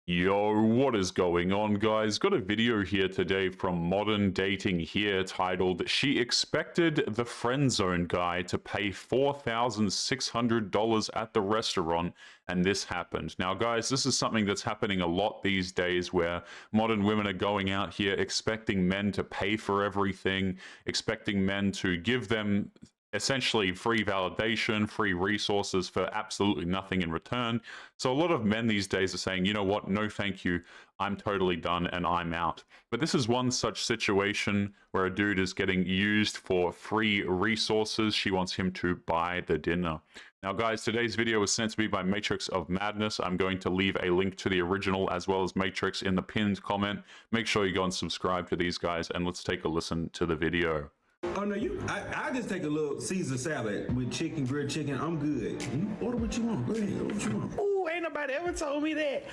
Yo, what is going on, guys? Got a video here today from Modern Dating here titled, "She expected the Friendzone guy to pay $4,600 at the restaurant, and this happened." Now, guys, this is something that's happening a lot these days where modern women are going out here expecting men to pay for everything, expecting men to give them essentially free validation, free resources for absolutely nothing in return. So a lot of men these days are saying, you know what, no thank you, I'm totally done and I'm out. But this is one such situation where a dude is getting used for free resources. She wants him to buy the dinner. Now, guys, today's video was sent to me by Matrix of Madness. I'm going to leave a link to the original as well as Matrix in the pinned comment. Make sure you go and subscribe to these guys, and let's take a listen to the video. Oh no, I just take a little Caesar salad with chicken, grilled chicken. I'm good. Order what you want. Go ahead. Order what you want. Ooh, ain't nobody ever told me that.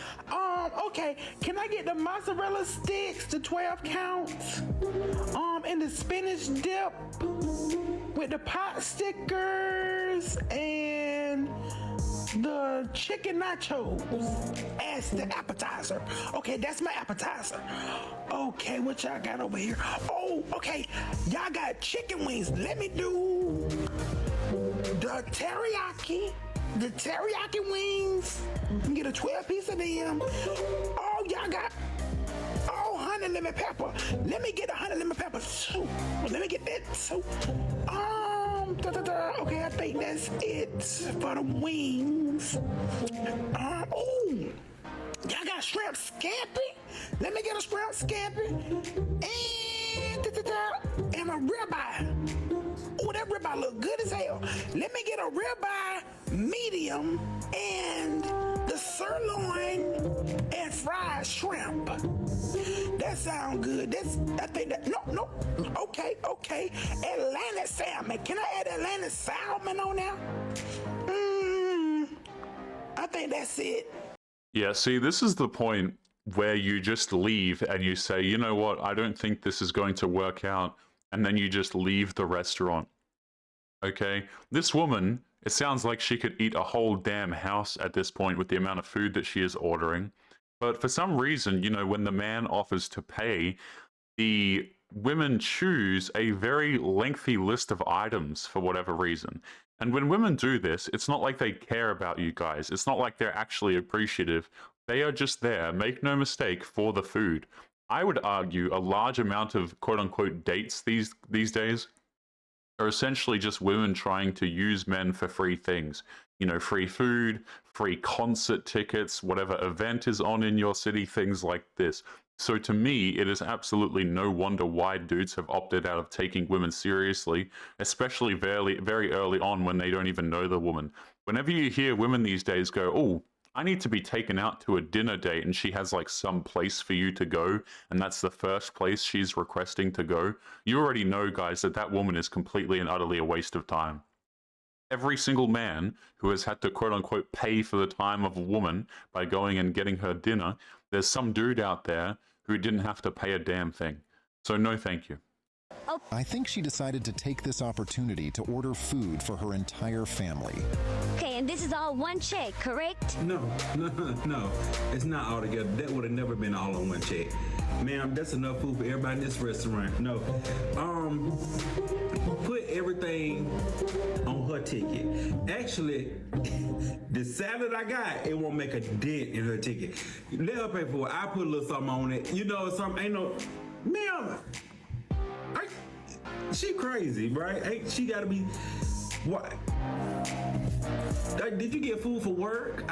Okay, can I get the mozzarella sticks, the 12 counts? And the spinach dip with the pot stickers and the chicken nachos as the appetizer. Okay, that's my appetizer. Okay, what y'all got over here? Oh, okay, y'all got chicken wings. Let me do the teriyaki wings. You can get a 12 piece of them. Oh, y'all got honey lemon pepper. Let me get a honey lemon pepper soup. Let me get that soup. Okay, I think that's it for the wings. Oh, y'all got shrimp scampi? Let me get a shrimp scampi and a ribeye. Oh, that ribeye look good as hell. Let me get a ribeye medium and the sirloin and fried shrimp. That sound good. I think that, no. Okay. Atlantic salmon. Can I add Atlantic salmon on there? I think that's it. Yeah, see, this is the point where you just leave and you say, you know what, I don't think this is going to work out, and then you just leave the restaurant. Okay, this woman, it sounds like she could eat a whole damn house at this point with the amount of food that she is ordering. But for some reason, you know, when the man offers to pay, the women choose a very lengthy list of items for whatever reason. And when women do this, it's not like they care about you guys. It's not like they're actually appreciative. They are just there, make no mistake, for the food. I would argue a large amount of quote-unquote dates these days are essentially just women trying to use men for free things. You know, free food, free concert tickets, whatever event is on in your city, things like this. So to me, it is absolutely no wonder why dudes have opted out of taking women seriously, especially very early on when they don't even know the woman. Whenever you hear women these days go, oh, I need to be taken out to a dinner date, and she has like some place for you to go, and that's the first place she's requesting to go, you already know, guys, that that woman is completely and utterly a waste of time. Every single man who has had to quote-unquote pay for the time of a woman by going and getting her dinner, there's some dude out there who didn't have to pay a damn thing. So no thank you. I think she decided to take this opportunity to order food for her entire family. Okay, and this is all one check, correct? No. It's not all together. That would have never been all on one check. Ma'am, that's enough food for everybody in this restaurant. No. Put everything on her ticket. Actually, the salad I got, it won't make a dent in her ticket. Let her pay for it. I put a little something on it. You know, something ain't no... Ma'am, she crazy, right? Ain't she gotta be... What? Did you get food for work?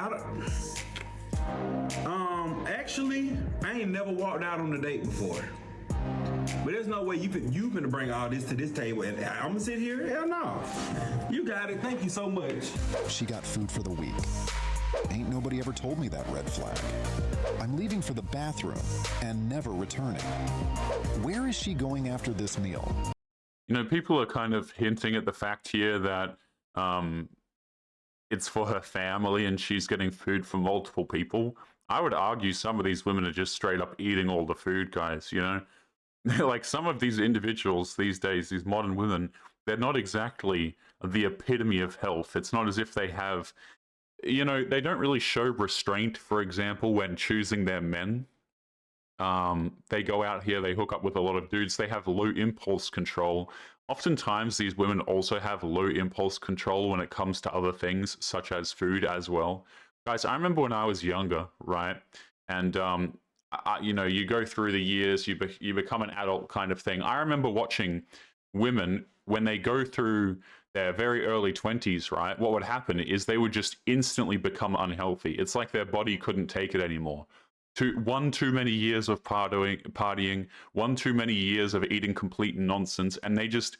Actually, I ain't never walked out on a date before. But there's no way you finna bring all this to this table and I'm gonna sit here? Hell no. You got it. Thank you so much. She got food for the week. Ain't nobody ever told me that red flag. I'm leaving for the bathroom and never returning. Where is she going after this meal? You know, people are kind of hinting at the fact here that it's for her family and she's getting food for multiple people. I would argue some of these women are just straight up eating all the food, guys, you know? Like some of these individuals these days, these modern women, they're not exactly the epitome of health. It's not as if they have you know, they don't really show restraint, for example, when choosing their men. They go out here, they hook up with a lot of dudes, they have low impulse control. Oftentimes, these women also have low impulse control when it comes to other things, such as food as well. Guys, I remember when I was younger, right? And, you know, you go through the years, you become an adult kind of thing. I remember watching women, when they go through their very early 20s, right? What would happen is they would just instantly become unhealthy. It's like their body couldn't take it anymore. One too many years of partying, one too many years of eating complete nonsense, and they just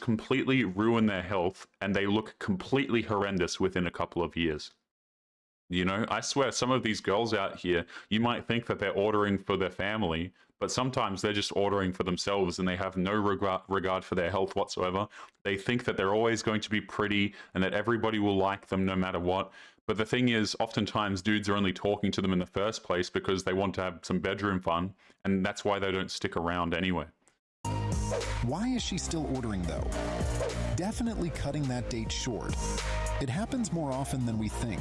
completely ruin their health, and they look completely horrendous within a couple of years. You know, I swear, some of these girls out here, you might think that they're ordering for their family, but sometimes they're just ordering for themselves, and they have no regard for their health whatsoever. They think that they're always going to be pretty and that everybody will like them no matter what. But the thing is, oftentimes dudes are only talking to them in the first place because they want to have some bedroom fun, and that's why they don't stick around anyway. Why is she still ordering though? Definitely cutting that date short. It happens more often than we think.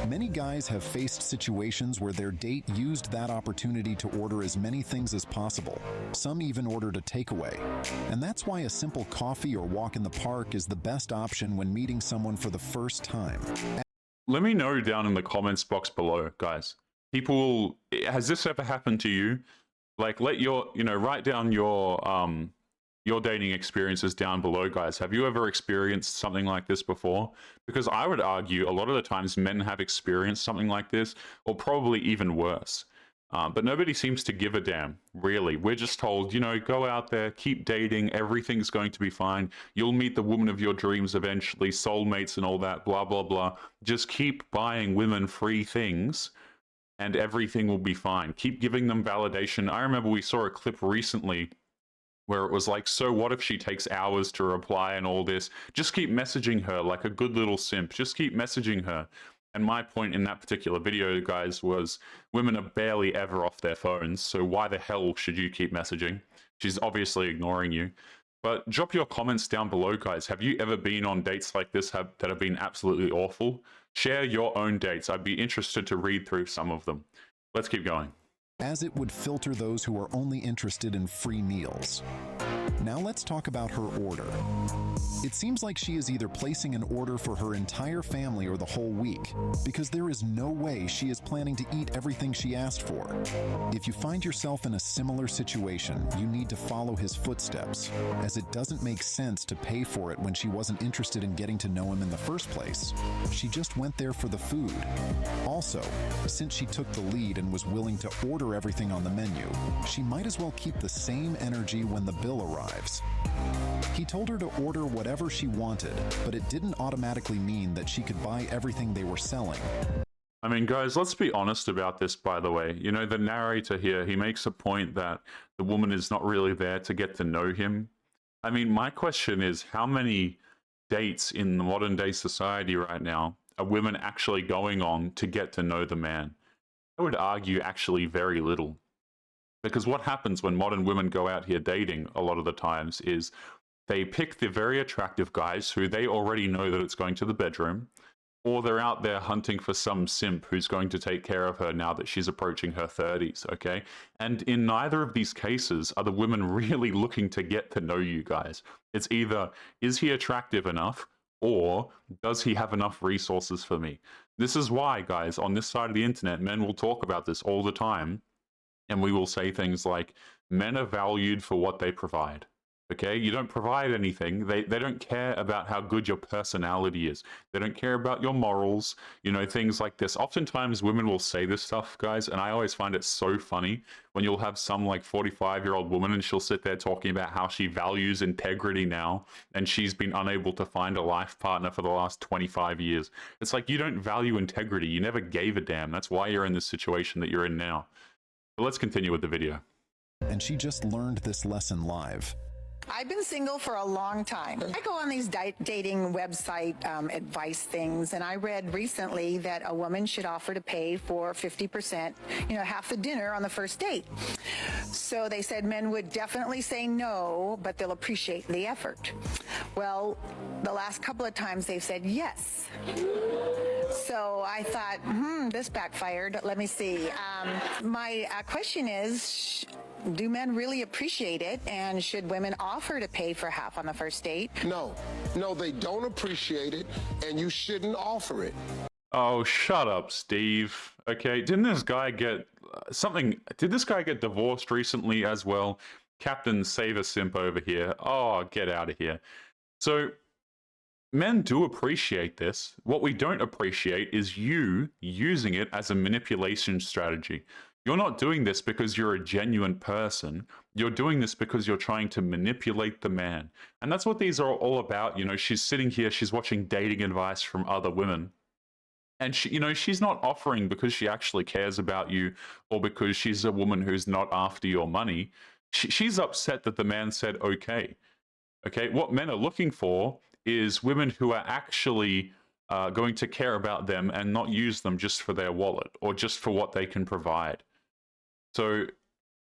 Many guys have faced situations where their date used that opportunity to order as many things as possible. Some even ordered a takeaway. And that's why a simple coffee or walk in the park is the best option when meeting someone for the first time. Let me know down in the comments box below, guys. People, has this ever happened to you? Like, let your, you know, write down your dating experiences down below, guys. Have you ever experienced something like this before? Because I would argue a lot of the times men have experienced something like this, or probably even worse. But nobody seems to give a damn, really. We're just told, you know, go out there, keep dating, everything's going to be fine. You'll meet the woman of your dreams eventually, soulmates and all that, blah, blah, blah. Just keep buying women free things, and everything will be fine. Keep giving them validation. I remember we saw a clip recently where it was like, so what if she takes hours to reply and all this? Just keep messaging her like a good little simp. Just keep messaging her. And my point in that particular video, guys, was women are barely ever off their phones, so why the hell should you keep messaging? She's obviously ignoring you. But drop your comments down below, guys. Have you ever been on dates like this that have been absolutely awful? Share your own dates. I'd be interested to read through some of them. Let's keep going. As it would filter those who are only interested in free meals. Now let's talk about her order. It seems like she is either placing an order for her entire family or the whole week, because there is no way she is planning to eat everything she asked for. If you find yourself in a similar situation, you need to follow his footsteps, as it doesn't make sense to pay for it when she wasn't interested in getting to know him in the first place. She just went there for the food. Also, since she took the lead and was willing to order everything on the menu, she might as well keep the same energy when the bill arrives. He told her to order whatever she wanted, but it didn't automatically mean that she could buy everything they were selling. I mean, guys, let's be honest about this, by the way. You know, the narrator here, he makes a point that the woman is not really there to get to know him. I mean, my question is, how many dates in the modern day society right now are women actually going on to get to know the man? I would argue actually very little. Because what happens when modern women go out here dating a lot of the times is they pick the very attractive guys who they already know that it's going to the bedroom, or they're out there hunting for some simp who's going to take care of her now that she's approaching her 30s, okay? And in neither of these cases are the women really looking to get to know you guys. It's either, is he attractive enough, or does he have enough resources for me? This is why, guys, on this side of the internet, men will talk about this all the time. And we will say things like, men are valued for what they provide. Okay, you don't provide anything. They don't care about how good your personality is. They don't care about your morals, you know, things like this. Oftentimes women will say this stuff, guys, and I always find it so funny when you'll have some like 45-year-old woman and she'll sit there talking about how she values integrity now and she's been unable to find a life partner for the last 25 years. It's like, you don't value integrity. You never gave a damn. That's why you're in this situation that you're in now. But let's continue with the video. And she just learned this lesson live. I've been single for a long time. I go on these dating website advice things, and I read recently that a woman should offer to pay for 50%, you know, half the dinner on the first date. So they said men would definitely say no, but they'll appreciate the effort. Well, the last couple of times they've said yes. So I thought, this backfired. Let me see. My question is, do men really appreciate it? And should women offer to pay for half on the first date? No, they don't appreciate it, and you shouldn't offer it. Oh, shut up, Steve. Okay, didn't this guy get did this guy get divorced recently as well? Captain Save a Simp over here. Oh, get out of here. So, men do appreciate this. What we don't appreciate is you using it as a manipulation strategy. You're not doing this because you're a genuine person. You're doing this because you're trying to manipulate the man. And that's what these are all about. You know, she's sitting here, she's watching dating advice from other women. And she, you know, she's not offering because she actually cares about you or because she's a woman who's not after your money. She's upset that the man said okay. Okay, what men are looking for is women who are actually going to care about them and not use them just for their wallet or just for what they can provide. So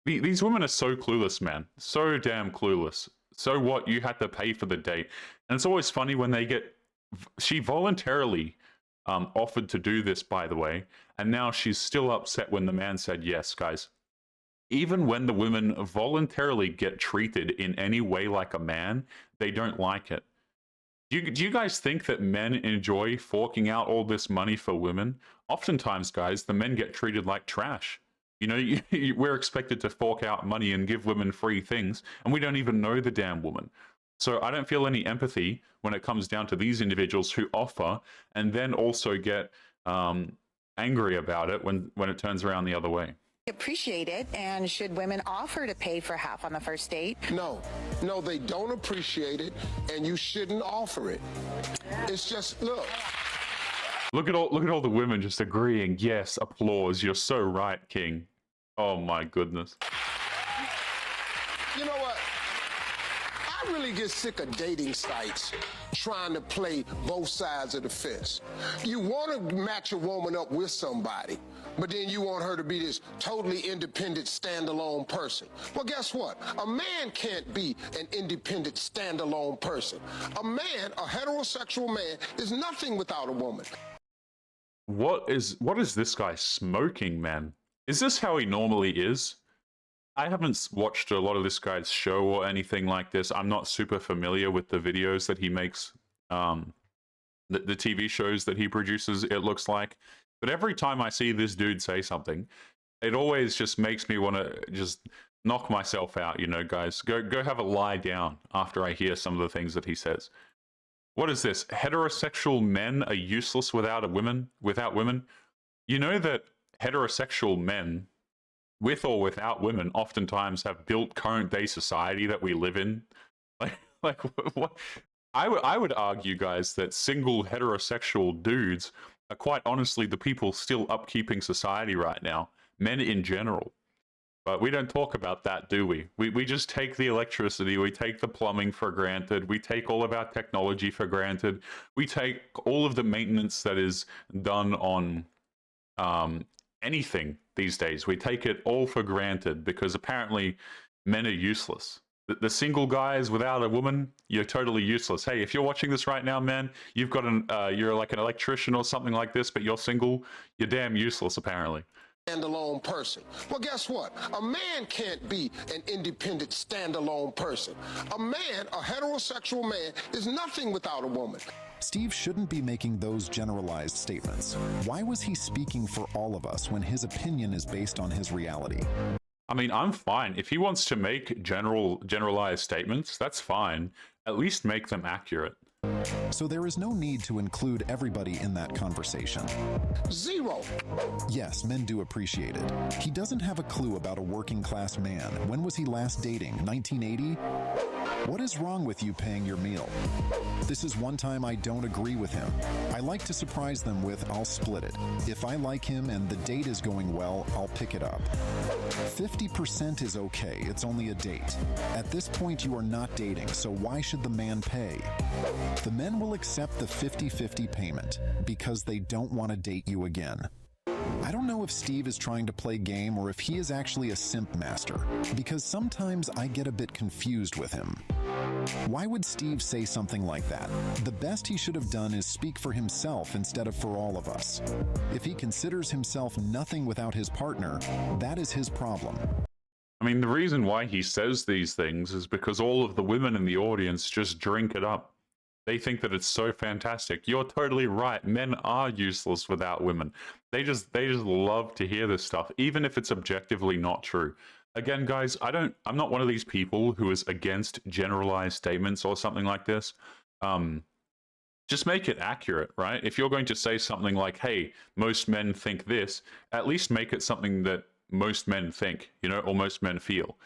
these women are so clueless, man. So damn clueless. So what? You had to pay for the date. And it's always funny when they get... She voluntarily offered to do this, by the way, and now she's still upset when the man said yes, guys. Even when the women voluntarily get treated in any way like a man, they don't like it. Do you guys think that men enjoy forking out all this money for women? Oftentimes, guys, the men get treated like trash. You know, we're expected to fork out money and give women free things, and we don't even know the damn woman. So I don't feel any empathy when it comes down to these individuals who offer and then also get angry about it when it turns around the other way. Appreciate it, and should women offer to pay for half on the first date? No, they don't appreciate it, and you shouldn't offer it. It's just, Look at all the women just agreeing. Yes, applause. You're so right, King. Oh my goodness. You know what? I really get sick of dating sites trying to play both sides of the fence. You want to match a woman up with somebody, but then you want her to be this totally independent, standalone person. Well, guess what? A man can't be an independent, standalone person. A man, a heterosexual man, is nothing without a woman. What is this guy smoking, man? Is this how he normally is? I haven't watched a lot of this guy's show or anything like this. I'm not super familiar with the videos that he makes, the TV shows that he produces, it looks like. But every time I see this dude say something, it always just makes me want to just knock myself out, you know, guys. Go have a lie down after I hear some of the things that he says. What is this? Heterosexual men are useless without women? You know that heterosexual men, with or without women, oftentimes have built current day society that we live in. Like what? I would argue, guys, that single heterosexual dudes are quite honestly the people still upkeeping society right now, men in general. But we don't talk about that, do we? We just take the electricity, we take the plumbing for granted, we take all of our technology for granted, we take all of the maintenance that is done on anything these days. We take it all for granted because apparently men are useless. The single guys without a woman, you're totally useless. Hey, if you're watching this right now, man, you've got you're like an electrician or something like this, but you're single, you're damn useless apparently. Standalone person. Well, guess what? A man can't be an independent, standalone person. A man, a heterosexual man, is nothing without a woman. Steve shouldn't be making those generalized statements. Why was he speaking for all of us when his opinion is based on his reality? I mean, I'm fine. If he wants to make generalized statements, that's fine. At least make them accurate. So there is no need to include everybody in that conversation. Zero. Yes, men do appreciate it. He doesn't have a clue about a working class man. When was he last dating? 1980? What is wrong with you paying your meal? This is one time I don't agree with him. I like to surprise them with, I'll split it. If I like him and the date is going well, I'll pick it up. 50% is okay, it's only a date. At this point you are not dating, so why should the man pay? The men will accept the 50-50 payment because they don't want to date you again. I don't know if Steve is trying to play game or if he is actually a simp master, because sometimes I get a bit confused with him. Why would Steve say something like that? The best he should have done is speak for himself instead of for all of us. If he considers himself nothing without his partner, that is his problem. I mean, the reason why he says these things is because all of the women in the audience just drink it up. They think that it's so fantastic. You're totally right. Men are useless without women. They just love to hear this stuff, even if it's objectively not true. Again, guys, I'm not one of these people who is against generalized statements or something like this. Just make it accurate, right? If you're going to say something like, hey, most men think this, at least make it something that most men think, you know, or most men feel.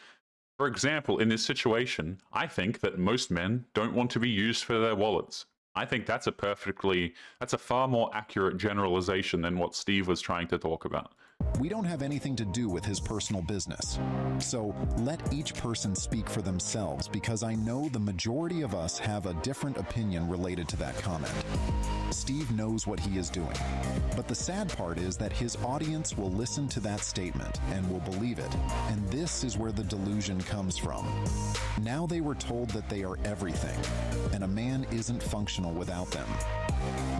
For example, in this situation, I think that most men don't want to be used for their wallets. I think that's a far more accurate generalization than what Steve was trying to talk about. We don't have anything to do with his personal business. So let each person speak for themselves, because I know the majority of us have a different opinion related to that comment. Steve knows what he is doing. But the sad part is that his audience will listen to that statement and will believe it. And this is where the delusion comes from. Now they were told that they are everything, and a man isn't functional without them.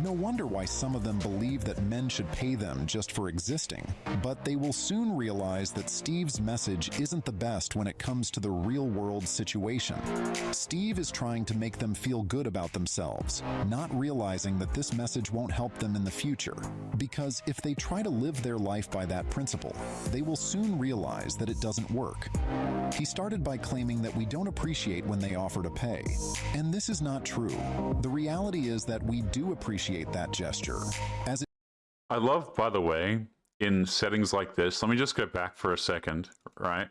No wonder why some of them believe that men should pay them just for existing. But they will soon realize that Steve's message isn't the best when it comes to the real-world situation. Steve is trying to make them feel good about themselves, not realizing that this message won't help them in the future. Because if they try to live their life by that principle, they will soon realize that it doesn't work. He started by claiming that we don't appreciate when they offer to pay. And this is not true. The reality is that we do appreciate that gesture. I love, by the way, in settings like this, let me just go back for a second, right?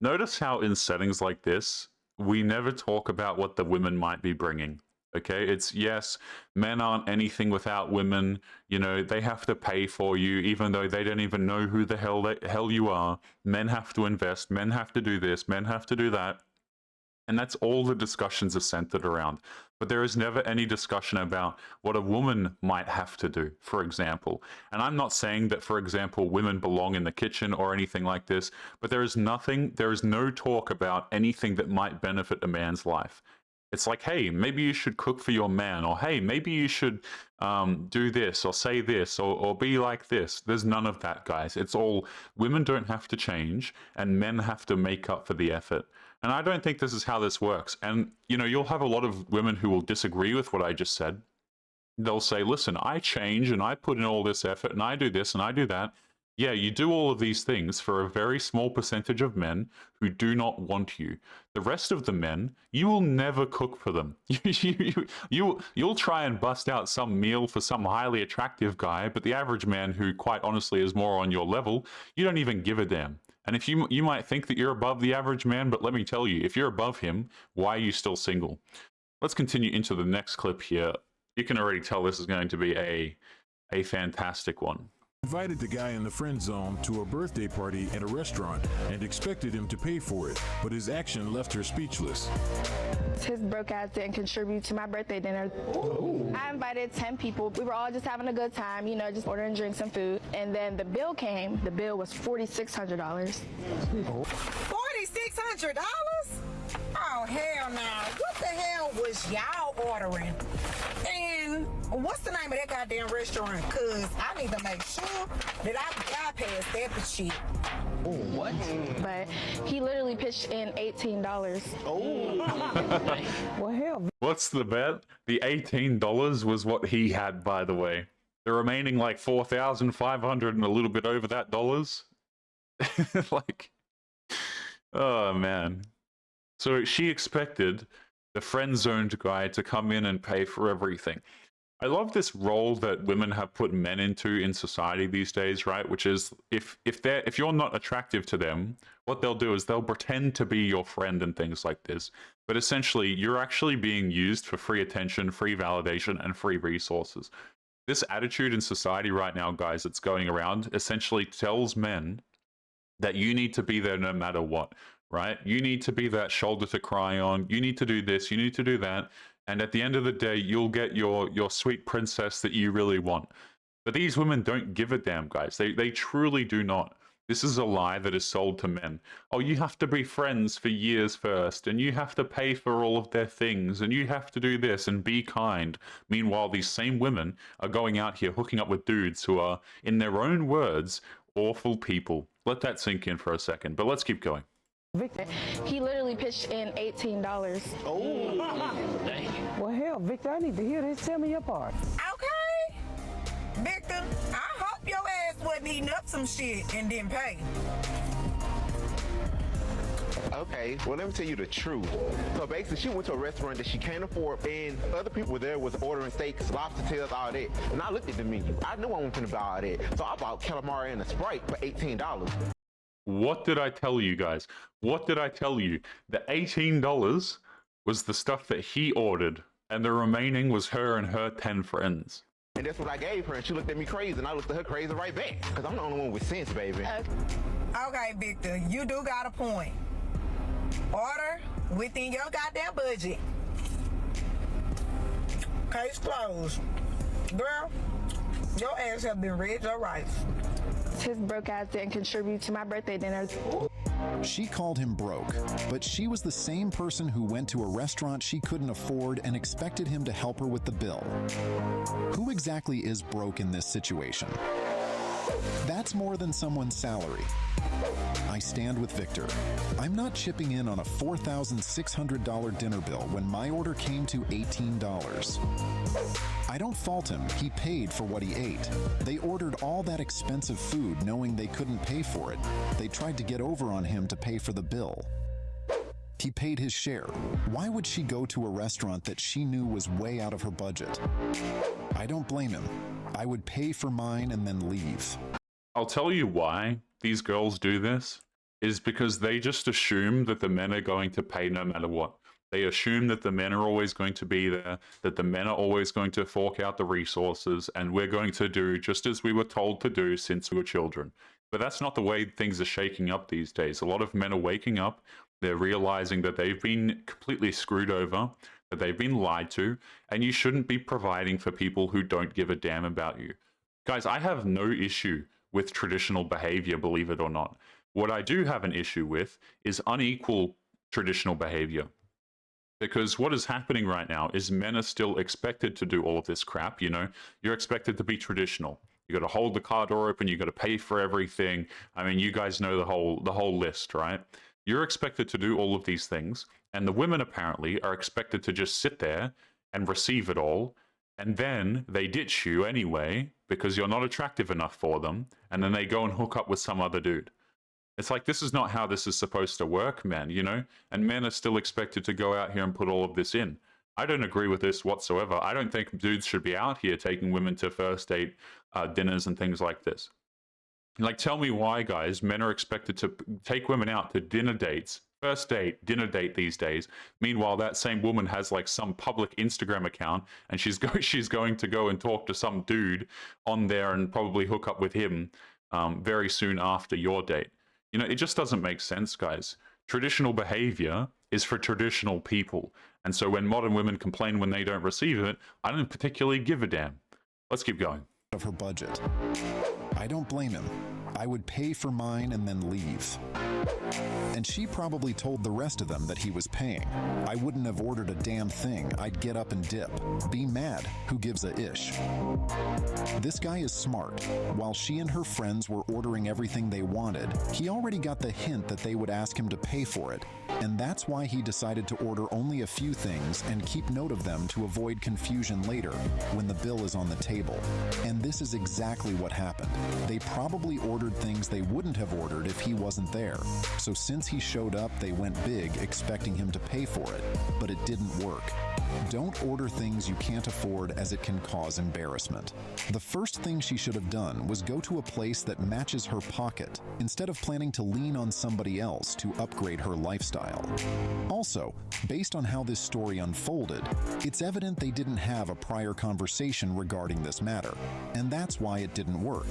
Notice how in settings like this, we never talk about what the women might be bringing, okay? It's, yes, men aren't anything without women, you know, they have to pay for you, even though they don't even know who the hell you are. Men have to invest, men have to do this, men have to do that. And that's all the discussions are centered around. But there is never any discussion about what a woman might have to do, for example. And I'm not saying that, for example, women belong in the kitchen or anything like this, but there is no talk about anything that might benefit a man's life. It's like, hey, maybe you should cook for your man, or hey, maybe you should do this, or say this, or be like this. There's none of that, guys. It's all, women don't have to change, and men have to make up for the effort. And I don't think this is how this works. And, you know, you'll have a lot of women who will disagree with what I just said. They'll say, listen, I change and I put in all this effort and I do this and I do that. Yeah, you do all of these things for a very small percentage of men who do not want you. The rest of the men, you will never cook for them. You'll try and bust out some meal for some highly attractive guy, but the average man who quite honestly is more on your level, you don't even give a damn. And if you might think that you're above the average man, but let me tell you, if you're above him, why are you still single? Let's continue into the next clip here. You can already tell this is going to be a fantastic one. Invited the guy in the friend zone to a birthday party at a restaurant and expected him to pay for it, but his action left her speechless. His broke ass didn't contribute to my birthday dinner. Ooh. I invited 10 people. We were all just having a good time, you know, just ordering drinks and food. And then the bill came. The bill was $4,600. $4,600? Oh, hell no. What the hell was y'all ordering? And what's the name of that goddamn restaurant? Because I need to make sure that I bypass that shit. Oh, what? But he literally pitched in $18. Oh. Well, hell. What's the bet? The $18 was what he had, by the way. The remaining like 4,500 and a little bit over that dollars. Like, oh man. So she expected the friend-zoned guy to come in and pay for everything. I love this role that women have put men into in society these days, right? Which is if you're not attractive to them, what they'll do is they'll pretend to be your friend and things like this. But essentially, you're actually being used for free attention, free validation, and free resources. This attitude in society right now, guys, that's going around, essentially tells men that you need to be there no matter what, right? You need to be that shoulder to cry on. You need to do this. You need to do that. And at the end of the day, you'll get your sweet princess that you really want. But these women don't give a damn, guys. They truly do not. This is a lie that is sold to men. Oh, you have to be friends for years first, and you have to pay for all of their things, and you have to do this and be kind. Meanwhile, these same women are going out here hooking up with dudes who are, in their own words, awful people. Let that sink in for a second, but let's keep going. Victor, he literally pitched in $18. Oh, Well, hell, Victor, I need to hear this. Tell me your part. Okay. Victor, I hope your ass wasn't eating up some shit and didn't pay. okay. Well, let me tell you the truth. So basically, she went to a restaurant that she can't afford, and other people were there was ordering steaks, lobster tails, all that. And I looked at the menu. I knew I wasn't buy all that. So I bought calamari and a Sprite for $18. What did I tell you guys? What did I tell you? The $18 was the stuff that he ordered, and the remaining was her and her 10 friends. And that's what I gave her, and she looked at me crazy, and I looked at her crazy right back. Because I'm the only one with sense, baby. Okay, Victor, you do got a point. Order within your goddamn budget. Case closed. Girl, your ass have been read your rights. His broke ass didn't contribute to my birthday dinner. She called him broke, but she was the same person who went to a restaurant she couldn't afford and expected him to help her with the bill. Who exactly is broke in this situation? That's more than someone's salary. I stand with Victor. I'm not chipping in on a $4,600 dinner bill when my order came to $18. I don't fault him. He paid for what he ate. They ordered all that expensive food knowing they couldn't pay for it. They tried to get over on him to pay for the bill. He paid his share. Why would she go to a restaurant that she knew was way out of her budget? I don't blame him. I would pay for mine and then leave. I'll tell you why these girls do this, is because they just assume that the men are going to pay no matter what. They assume that the men are always going to be there, that the men are always going to fork out the resources, and we're going to do just as we were told to do since we were children. But that's not the way things are shaking up these days. A lot of men are waking up, they're realizing that they've been completely screwed over, that they've been lied to, and you shouldn't be providing for people who don't give a damn about you. Guys, I have no issue with traditional behavior, believe it or not. What I do have an issue with is unequal traditional behavior. Because what is happening right now is men are still expected to do all of this crap, you know? You're expected to be traditional. You got to hold the car door open, you got to pay for everything. I mean, you guys know the whole list, right? You're expected to do all of these things, and the women apparently are expected to just sit there and receive it all, and then they ditch you anyway because you're not attractive enough for them, and then they go and hook up with some other dude. It's like, this is not how this is supposed to work, man, you know? And men are still expected to go out here and put all of this in. I don't agree with this whatsoever. I don't think dudes should be out here taking women to first date dinners and things like this. Like, tell me why, guys, men are expected to take women out to dinner dates, first date, dinner date these days. Meanwhile, that same woman has like some public Instagram account, and she's going to go and talk to some dude on there and probably hook up with him very soon after your date. You know, it just doesn't make sense, guys. Traditional behavior is for traditional people. And so when modern women complain when they don't receive it, I don't particularly give a damn. Let's keep going. Of her budget. I don't blame him. I would pay for mine and then leave. And she probably told the rest of them that he was paying. I wouldn't have ordered a damn thing. I'd get up and dip. Be mad. Who gives a ish? This guy is smart. While she and her friends were ordering everything they wanted, he already got the hint that they would ask him to pay for it. And that's why he decided to order only a few things and keep note of them to avoid confusion later when the bill is on the table. And this is exactly what happened. They probably ordered things they wouldn't have ordered if he wasn't there. So since he showed up, they went big, expecting him to pay for it. But it didn't work. Don't order things you can't afford, as it can cause embarrassment. The first thing she should have done was go to a place that matches her pocket, instead of planning to lean on somebody else to upgrade her lifestyle. Also, based on how this story unfolded, it's evident they didn't have a prior conversation regarding this matter, and that's why it didn't work.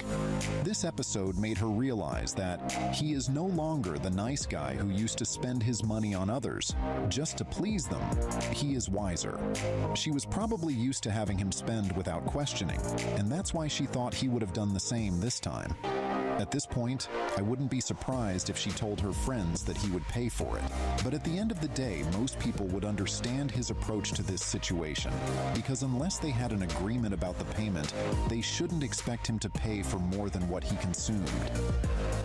This episode made her realize that he is no longer the nice guy who used to spend his money on others just to please them. He is wiser. later. She was probably used to having him spend without questioning, and that's why she thought he would have done the same this time. At this point, I wouldn't be surprised if she told her friends that he would pay for it. But at the end of the day, most people would understand his approach to this situation, because unless they had an agreement about the payment, they shouldn't expect him to pay for more than what he consumed.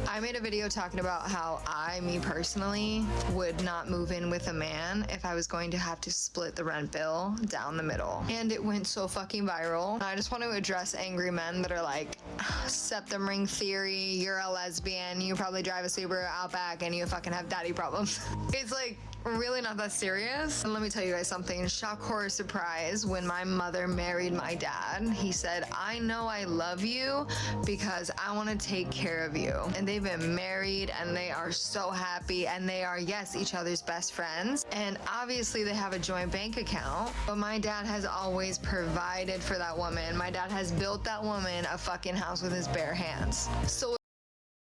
I made a video talking about how me personally, would not move in with a man if I was going to have to split the rent bill down the middle. And it went so fucking viral. I just want to address angry men that are like, septum ring theory, you're a lesbian, you probably drive a Subaru Outback, and you fucking have daddy problems. It's like, really not that serious. And let me tell you guys something. Shock, horror, surprise. When my mother married my dad, he said, I know I love you because I want to take care of you. And they've been married and they are so happy, and they are, yes, each other's best friends. And obviously they have a joint bank account, but my dad has always provided for that woman. My dad has built that woman a fucking house with his bare hands. So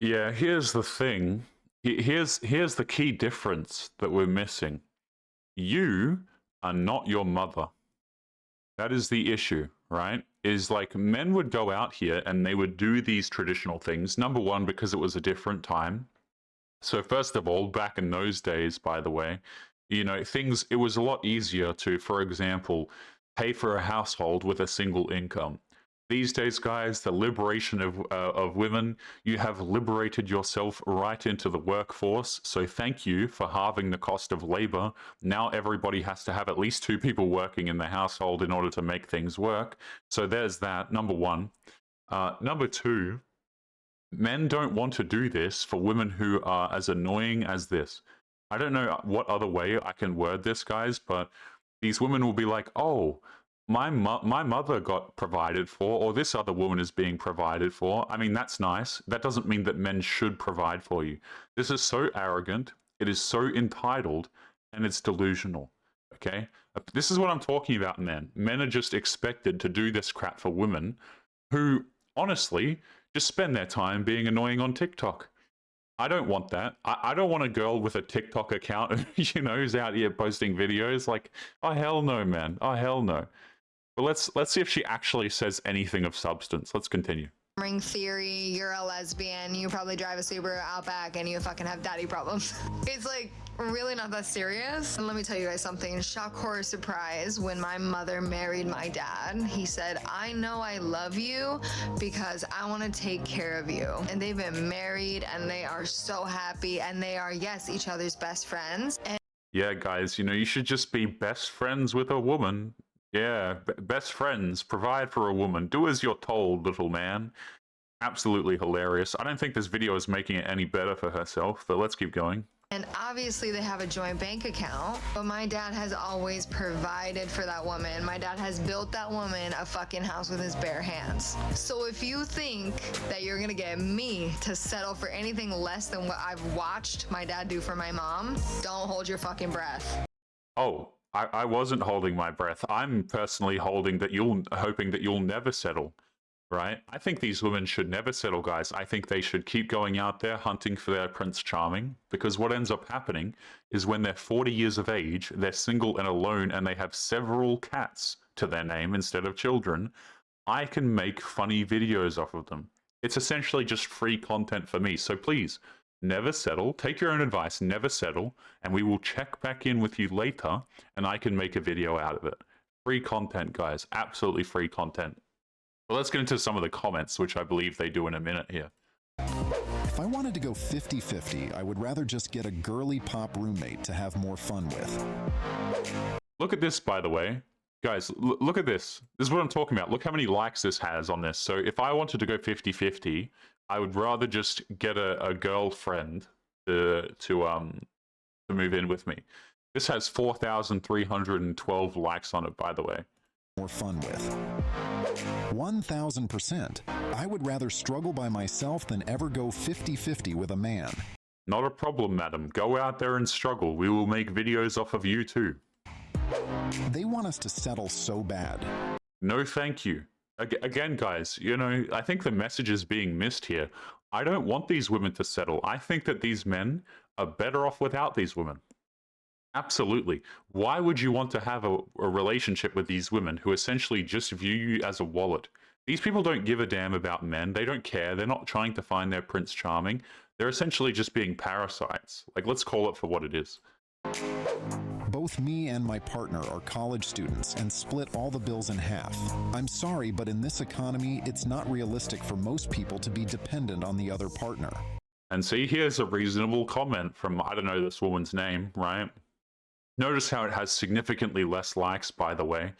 Yeah, here's the thing. Here's the key difference that we're missing. You are not your mother. That is the issue, right? Is like men would go out here and they would do these traditional things. Number one, because it was a different time. So first of all, back in those days, by the way, you know, it was a lot easier to, for example, pay for a household with a single income. These days, guys, the liberation of women, you have liberated yourself right into the workforce. So thank you for halving the cost of labor. Now everybody has to have at least 2 people working in the household in order to make things work. So there's that, number one. Number two, men don't want to do this for women who are as annoying as this. I don't know what other way I can word this, guys, but these women will be like, oh, my mother got provided for, or this other woman is being provided for. I mean, that's nice. That doesn't mean that men should provide for you. This is so arrogant, it is so entitled, and it's delusional, okay? This is what I'm talking about, men. Men are just expected to do this crap for women who, honestly, just spend their time being annoying on TikTok. I don't want that. I don't want a girl with a TikTok account, you know, who's out here posting videos. Like, oh, hell no, man. Oh, hell no. But let's see if she actually says anything of substance. Let's continue. ring theory, you're a lesbian, you probably drive a Subaru Outback, and you fucking have daddy problems. It's like, really not that serious. And let me tell you guys something. Shock, horror, surprise. When my mother married my dad, he said, I know I love you because I want to take care of you. And they've been married and they are so happy, and they are, yes, each other's best friends. And yeah, guys, you know, you should just be best friends with a woman. Yeah, best friends, provide for a woman. Do as you're told, little man. Absolutely hilarious. I don't think this video is making it any better for herself, but let's keep going. And obviously they have a joint bank account, but my dad has always provided for that woman. My dad has built that woman a fucking house with his bare hands. So if you think that you're gonna get me to settle for anything less than what I've watched my dad do for my mom, don't hold your fucking breath. Oh, I wasn't holding my breath. I'm personally hoping that you'll never settle. Right? I think these women should never settle, guys. I think they should keep going out there hunting for their Prince Charming, because what ends up happening is when they're 40 years of age, they're single and alone, and they have several cats to their name instead of children, I can make funny videos off of them. It's essentially just free content for me. So please, never settle. Take your own advice, never settle, and we will check back in with you later, and I can make a video out of it. Free content, guys. Absolutely free content. Well, let's get into some of the comments, which I believe they do in a minute here. If I wanted to go 50-50, I would rather just get a girly pop roommate to have more fun with. Look at this, by the way. Guys, look at this. This is what I'm talking about. Look how many likes this has on this. So if I wanted to go 50-50, I would rather just get a girlfriend to move in with me. This has 4,312 likes on it, by the way. More fun with. 1,000%. I would rather struggle by myself than ever go 50-50 with a man. Not a problem, madam. Go out there and struggle. We will make videos off of you too. They want us to settle so bad. No, thank you. Again, guys, you know, I think the message is being missed here. I don't want these women to settle. I think that these men are better off without these women. Absolutely. Why would you want to have a relationship with these women who essentially just view you as a wallet? These people don't give a damn about men. They don't care. They're not trying to find their Prince Charming. They're essentially just being parasites. Like, let's call it for what it is. Both me and my partner are college students and split all the bills in half. I'm sorry, but in this economy, it's not realistic for most people to be dependent on the other partner. And see, here's a reasonable comment from, I don't know this woman's name, right? Notice how it has significantly less likes, by the way.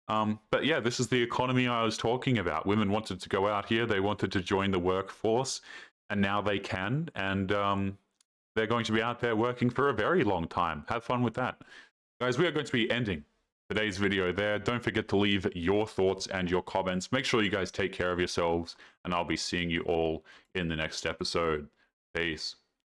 But yeah, this is the economy I was talking about. Women wanted to go out here, they wanted to join the workforce, and now they can, and they're going to be out there working for a very long time. Have fun with that. Guys, we are going to be ending today's video there. Don't forget to leave your thoughts and your comments. Make sure you guys take care of yourselves, and I'll be seeing you all in the next episode. Peace.